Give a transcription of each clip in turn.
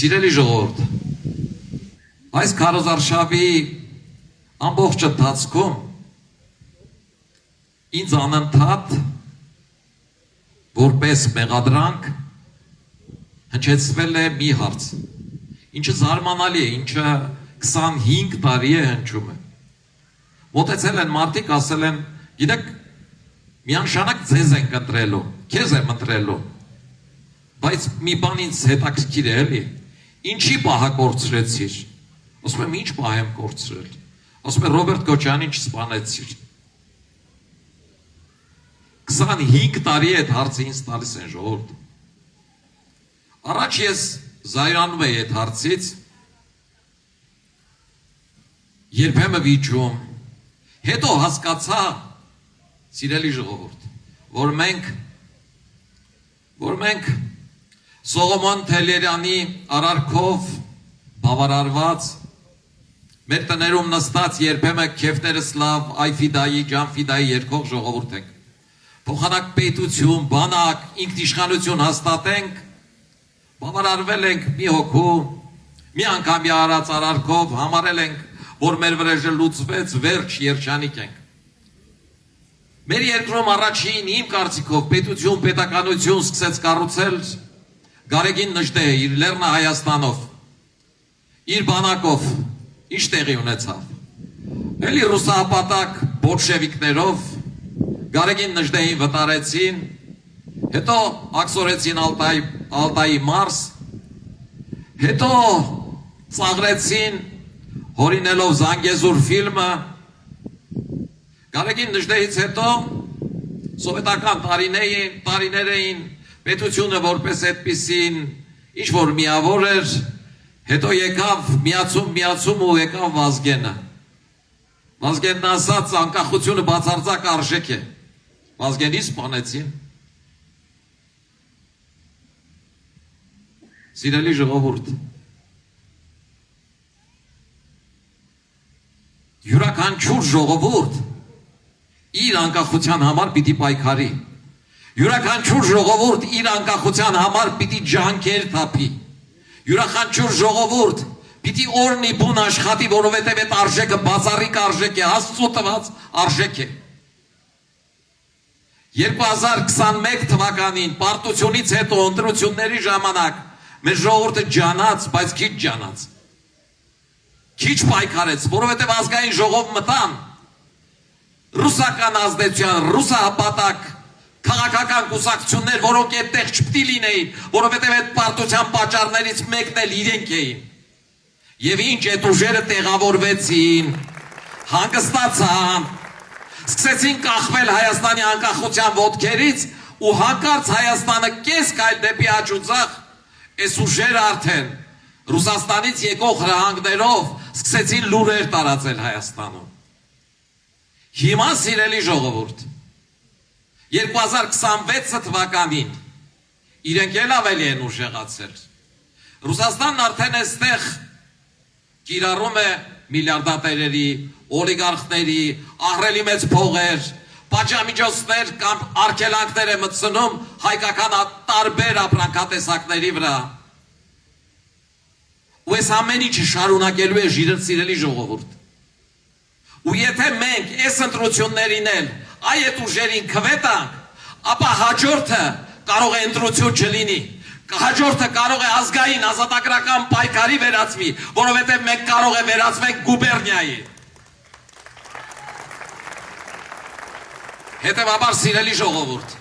Սիրելի ժողովուրդ, այս քարոզարշավի ամբողջ ընթացքում ինձ անընդհատ որպես մեղադրանք հնչեցվել է մի հարց, ինչը զարմանալի է, ինչը 25 տարի է հնչում է։ Մոտեցել են մարդիկ, ասել են, գիտեք, միանշանակ ձեզ ենք ընտրելու, քեզ եմ ընտրելու, բայց մի բան ինձ հետաքրքիր է, էլի, ինչի պահա կորցրեցիր։ Ասում եմ, ինչ պահ եմ կորցրել։ Ասում եմ, Ռոբերտ Քոչարյանին չսպանեցիր։ 25 տարի է այդ հարցը ինձ տալիս են ժողովուրդ։ Առաջ ես զայրանում էի այդ հարցից, երբեմն վիճում, հետո հասկացա, սիրելի ժողովուրդ, որ մենք Սողոմոն Թելերյանի արարքով բավարարված, մեր տներում նստած երբեմն քեֆներս լավ, այֆիդայի, ջանֆիդայի երկող ժողովուրդ ենք։ Փոխանակ պետություն, բանակ, ինքնիշխանություն հաստատենք, բավարարվել ենք մի հոգու, մի անգամյա արած արարքով, համարել ենք, որ մեր վրեժը լուծվեց, վերջ երջանիկ ենք։ Մեր երկրում առաջին իմ կարծիքով պետություն, պետականություն սկսեց կառուցել Գարեգին Նժդեհը իր Լեռնա Հայաստանով, իր բանակով, ինչ տեղի ունեցավ։ Էլի ռուսահապատակ բոլշևիկներով Գարեգին Նժդեհին վտարեցին, հետո աքսորեցին Ալտայի մարզ, հետո ծաղրեցին հորինելով Զանգեզուր ֆիլմը, Գարեգին Նժդեհից հետո սովետական տարիներ էին, պետությունը որպես այդպիսին ինչ-որ միավոր էր, հետո եկավ միացում ու եկավ Վազգենը։ Վազգենն ասաց անկախությունը բացարձակ արժեք է, Վազգենի սպանեցին։ Սիրելի ժողովուրդ, յուրաքանչյուր ժողովուրդ իր անկախության համար պիտի պայքարի, յուրաքանչյուր ժողովուրդ իր անկախության համար պիտի ջանքեր թափի, յուրաքանչյուր ժողովուրդ պիտի օրնի բուն աշխատի, որովհետև այդ արժեքը բացառիկ արժեք է, Աստծո տված արժեք է։ 2021 թվականին պարտությունից հետո ընտրությունների ժամանակ մեր ժողովուրդը ջանաց, բայց քիչ ջանաց, քիչ պայքարեց, որովհետև ազգային ժողով մտան ռուսական ազդեցության, ռուսահապատակ քաղաքական կուսակցություններ, որոնք այդտեղ չպետք է լինեին, որովհետև այդ պարտության պատճառներից մեկն էլ իրենք էին։ Եվ ինչ այդ ուժերը տեղավորվեցին, հանգստացան, սկսեցին կախվել Հայաստանի անկախության ոտքերից ու հանկարծ Հայաստանը կես քայլ դեպի աջ ու ձախ, այս ուժերը արդեն Ռուսաստանից եկող հրահանգներով սկսեցին լուրեր տարածել Հայաստանում։ Հիմա սիրելի ժողովուրդ, 2026 թվականին իրենք էլ ավելի են ուժեղացել։ Ռուսաստանն արդեն այստեղ կիրառում է միլիարդատերերի, օլիգարխների, ահռելի մեծ փողեր, պատժամիջոցներ կամ արգելանքներ է մտցնում հայկական տարբեր ապրանքատեսակների վրա։ Ու այս ամեն ինչը շարունակելու է սիրելի ժողովուրդ։ Ու եթե մենք այս ընտրություններին էլ այդ ուժերին քվետանք, ապա հաջորդը կարող է ընտրություն չլինի, հաջորդը կարող է ազգային ազատագրական պայքարի վերածվի, որովհետև մենք կարող է վերածվենք գուբերնիայի։ Հետևաբար սիրելի ժողովուրդ,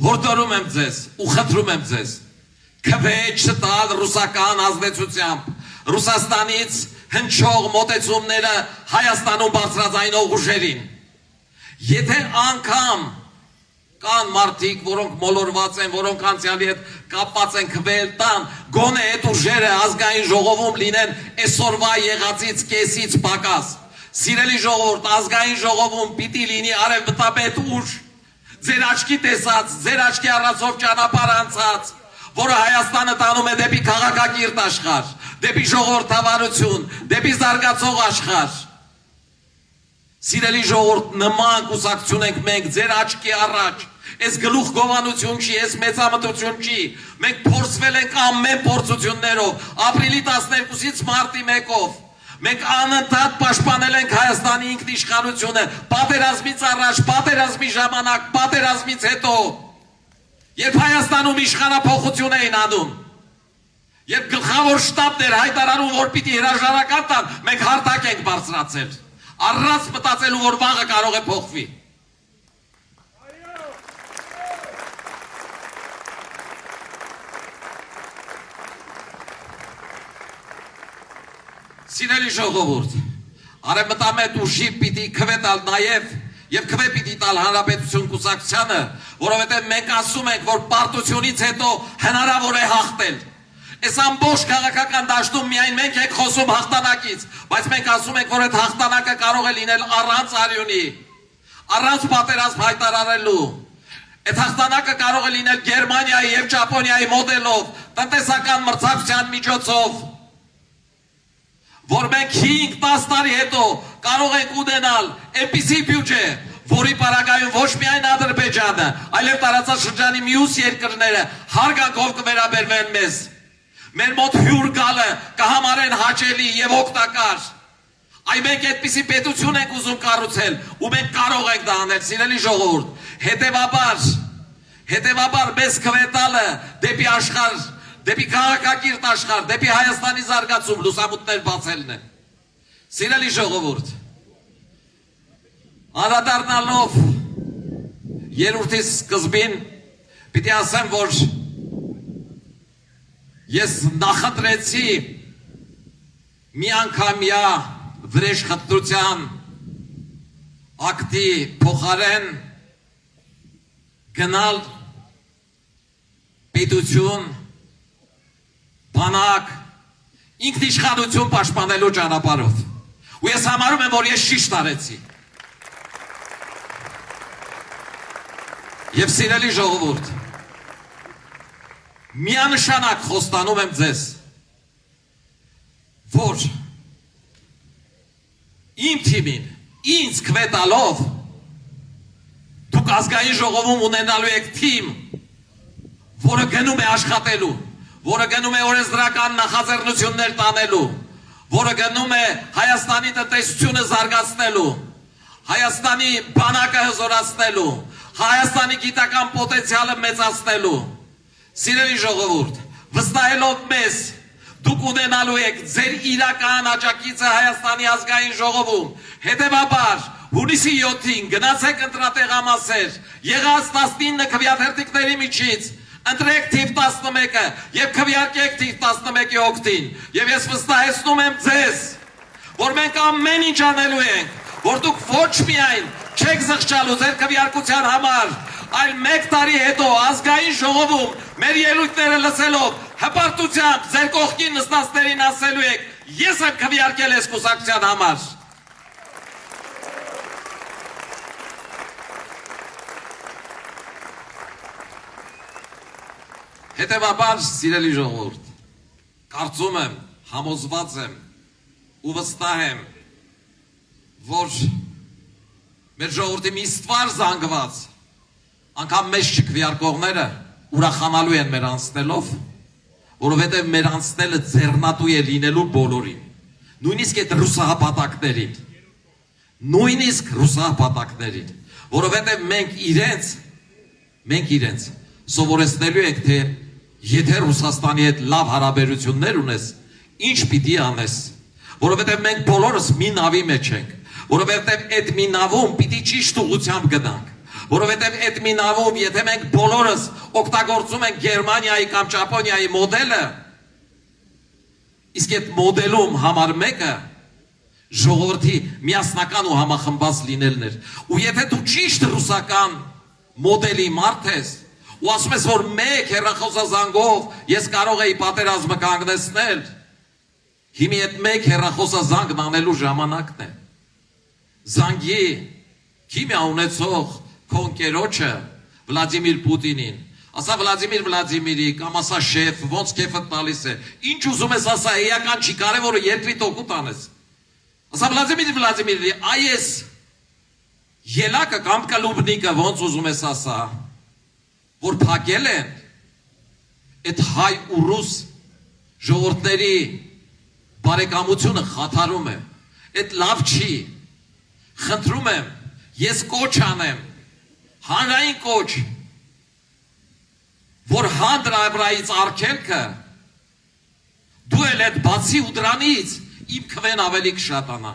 հորդորում եմ ձեզ ու խնդրում եմ ձեզ, քվեջ չտալ ռուսական ազդեցությամբ, Ռուսաստանից հնչող մոտեցումները Հայաստանում բարձրաձայնող ուժերին։ Եթե անգամ կան մարդիկ, որոնք մոլորված են, որոնք անցյալի հետ կապված են քվել տան, գոնե այդ ուժերը ազգային ժողովում լինեն այսօրվա եղածից կեսից պակաս։ Սիրելի ժողովուրդ, ազգային ժողովում պիտի լինի արևմտաբեդ ուժ, ձեր աչքի տեսած, ձեր աչքի առածով ճանապարհ անցած, որը Հայաստանը տանում է դեպի քաղաքակիրթ աշխարհ, դեպի ժողովրդավարություն, դեպի զարգացող աշխարհ։ Սիրելի ժողովուրդ, նման կուսակցություն ենք մենք ձեր աչքի առաջ, Այս գլուխ գովանություն չի, այս մեծամտություն չի։ Մենք փորձվել ենք ամեն փորձություններով, ապրիլի 12-ից մարտի 1-ով։ Մենք անընդհատ պաշտպանել ենք Հայաստանի ինքնիշխանությունը, պատերազմից առաջ, պատերազմի ժամանակ, պատերազմից հետո, երբ Հայաստանում իշխանափոխություն էին անում, երբ գլխավոր շտաբներ հայտարարում, որ պիտի հրաժարական տան, մենք հարթակ ենք բարձրացել, առանց մտածելու, որ վաղը կարող է փոխվի։ Սիրելի ժողովուրդ, արևմտամետ ուժի պիտի քվե տալ նաև եւ քվե պիտի տալ Հանրապետություն կուսակցությանը, որովհետեւ մենք ասում ենք, որ պարտությունից հետո հնարավոր է հաղթել։ Այս ամբողջ քաղաքական դաշտում միայն մենք ենք խոսում հաղթանակից, բայց մենք ասում ենք, որ այդ հաղթանակը կարող է լինել առանց արյունի, առանց պատերազմ հայտարարելու։ Այդ հաղթանակը կարող է լինել Գերմանիայի եւ Ճապոնիայի մոդելով, տնտեսական մրցակցության միջոցով, որ մենք 5-10 տարի հետո կարող ենք ունենալ այնպիսի բյուջե, որի պարագայում ոչ միայն Ադրբեջանը, այլև տարածաշրջանի մյուս երկրները հարգանքով կվերաբերվեն մեզ։ Մեր մոտ հյուր գալը կհամարեն հաճելի եւ օգտակար։ Այ մենք այդպիսի պետություն ենք ուզում կառուցել, ու մենք կարող ենք դա անել, սիրելի ժողովուրդ։ Հետևաբար մեզ քվետալը դեպի աշխարհ, դեպի քաղաքակիրթ աշխարհ, դեպի Հայաստանի զարգացում լուսամուտներ բացելն է։ Սիրելի ժողովուրդ, անդրադառնալով երրորդի սկզբին, պիտի ասեմ, որ ես նախընտրեցի միանգամյա վրեժխնդրության ակտի փոխարեն գնալ պետություն, բանակ, ինքնիշխանություն պաշտպանելու ճանապարհով։ Ու ես համարում եմ, որ ես ճիշտ արեցի։ Եվ սիրելի ժողովուրդ, միանշանակ խոստանում եմ ձեզ, որ իմ թիմին, ինձ քվետալով, դուք ազգային ժողովում ունենալու եք թիմ, որը գնում է աշխատելու, որը գնում է օրենսդրական նախաձեռնություններ տանելու, որը գնում է Հայաստանի տնտեսությունը զարգացնելու, Հայաստանի բանակը հզորացնելու, Հայաստանի գիտական պոտենցիալը մեծացնելու։ Սիրելի ժողովուրդ, վստահելով մեզ, դուք ունենալու եք ձեր իրական աջակիցը Հայաստանի ազգային ժողովում։ Հետևաբար, հունիսի 7-ին գնացեք ընտրատեղամասեր, եղած 19 քվեաթերթիկների միջից, ընտրեք թիվ 11-ը եւ քվեարկեք թիվ 11-ի օգտին։ Եվ ես վստահեցնում եմ ձեզ, որ մենք ամեն ինչ անելու ենք, որ դուք ոչ միայն չեք զղջալու ձեր քվեարկության համար, այլ մեկ տարի հետո ազգային ժողովում մեր ելույթները լսելով հպարտությամբ ձեր կողքին նստածներին ասելու եք, ես եմ քվեարկել այս կուսակցության համար։ Հետևաբար, սիրելի ժողովուրդ, կարծում եմ, համոզված եմ ու վստահ եմ, որ մեր ժողովրդի մի ստվար զանգված, անգամ մեզ չքվեարկողները ուրախանալու են մեր անցնելով, որովհետև մեր անցնելը ձեռնատու է լինելու բոլորին, նույնիսկ այդ ռուսահապատակներին, որովհետև մենք իրենց սովորեցնելու ենք, թե եթե Ռուսաստանի հետ լավ հարաբերություններ ունես, ինչ պիտի անես, որովհետև մենք բոլորս մի նավի մեջ ենք, որովհետև այդ մի նավում պիտի ճիշտ ուղղությամբ գնանք, որովհետև այդ մի նավում, եթե մենք բոլորս օգտագործում ենք Գերմանիայի կամ Ճապոնիայի մոդելը, իսկ այդ մոդելում համար մեկը ժողովրդի միասնական ու համախմբած լինելն էր, ու եթե դու ճիշտ ռուսական մոդելի մարդ ես, ու ասում ես, որ մեկ հեռախոսազանգով ես կարող էի պատերազմը կանգնեցնել, հիմի այդ մեկ հեռախոսազանգն անելու ժամանակն է։ Զանգի քիմիա ունեցող քո ընկերոջը Վլադիմիր Պուտինին, ասա Վլադիմիր Վլադիմիրի կամ ասա շեֆ, ոնց քեֆը տալիս է, ինչ ուզում ես ասա, էական չի, կարևորը երկրի տոկուտ անես։ Ասա Վլադիմիր Վլադիմիրի, այս ելակը կամ կլուբնիկը ոնց ուզում ես ասա, որ փակել են այդ հայ ու ռուս ժողովուրդների բարեկամությունը խաթարում է, այդ լավ չի, խնդրում եմ, ես կոչ անեմ, հանրային կոչ, որ հանդրայից արգելքը, դու էլ այդ բացի ու դրանից իմ քվեն ավելի կշատանա,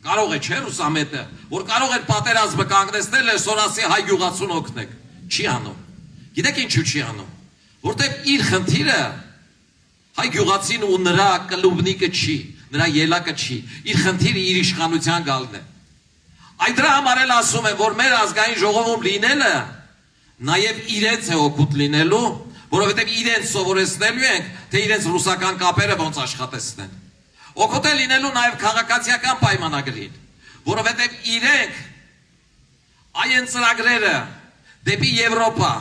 կարող է չէ Ռուսամետը, որ կարող էր պատերազմը կանգնեցնել է Սորասի հայ գյուղացուն օգնեք, չի անում, գիտեք ինչու չի անում, որտեղ իր խնդիրը հայ գյուղացին ու նրա կլուբնիկը չի, նրա ելակը չի, իր խնդիրը իր իշխանության գալն է, այդ դրա համար էլ ասում եմ, որ մեր ազգային ժողովում լինելը նաև իրենց է օգուտ լինելու, որովհետև իրենց սովորեցնելու ենք, թե իրենց ռուսական կապերը ոնց աշխատեցնեն, օգուտ է լինելու նաև քաղաքացիական պայմանագրին, որովհետև իրենք այն ծրագրերը դեպի Եվրոպա,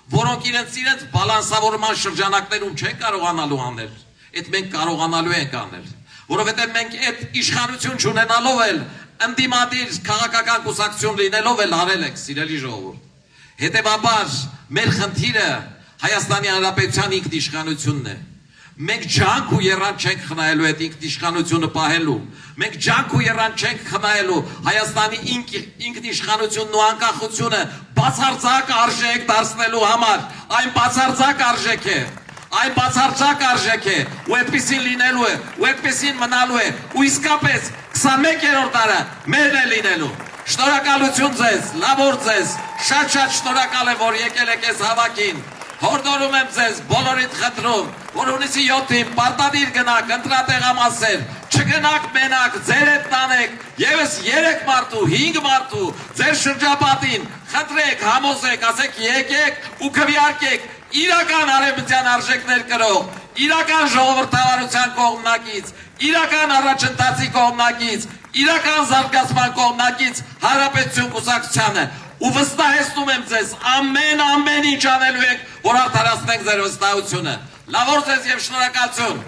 որոնք իրենց բալանսավորման շրջանակներում չեն կարողանալու անել, այդ մենք կարողանալու ենք անել, որովհետև մենք այդ իշխանություն չունենալով էլ ընդդիմադիր քաղաքական կուսակցություն լինելով էլ արել ենք, սիրելի ժողովուրդ, հետևաբար մեր խնդիրը Հայաստանի Հանրապետության ինքնիշխանությունն է, մենք ջանք ու եռան չենք խնայելու այդ ինքնիշխանությունը պահելու, մենք ջանք ու եռան չենք խնայելու Հայաստանի ինքնիշխանությունն ու անկախությունը բացարձակ արժեք դարձնելու համար, այն բացարձակ արժեք է, այն բացարձակ արժեք է, ու այդպեսին լինելու է, ու այդպեսին մնալու է, ու իսկապես 21-րդ դարը մերն է լինելու, շնորհակալություն ձեզ, լավ օր ձեզ, շատ շնորհակալ եմ, որ եկել եք այս հավաքին, հորդորում եմ ձեզ, բոլորիդ խնդրում, որ հունիսի 7-ին պարտադիր գնաք, ընտրատեղամասեր, չգնաք մենակ, ձեր հետ տանեք, ևս 3 մարդու, 5 մարդու, ձեր շրջապատին, խնդրեք, համոզեք, ասեք եկեք ու քվեարկեք իրական արևմտյան արժեքներ կրող, իրական ժողովրդավարության կողմնակից, իրական առաջընթացի կողմնակից, իրական զարգացման կողմնակից Հանրապետություն կուսակցությանը ու վստահեցնում եմ ձեզ ամեն ինչ անելու ենք, որ արդարացնենք ձեր վստահությունը։ Լավ օր ձեզ եւ շնորհակալություն։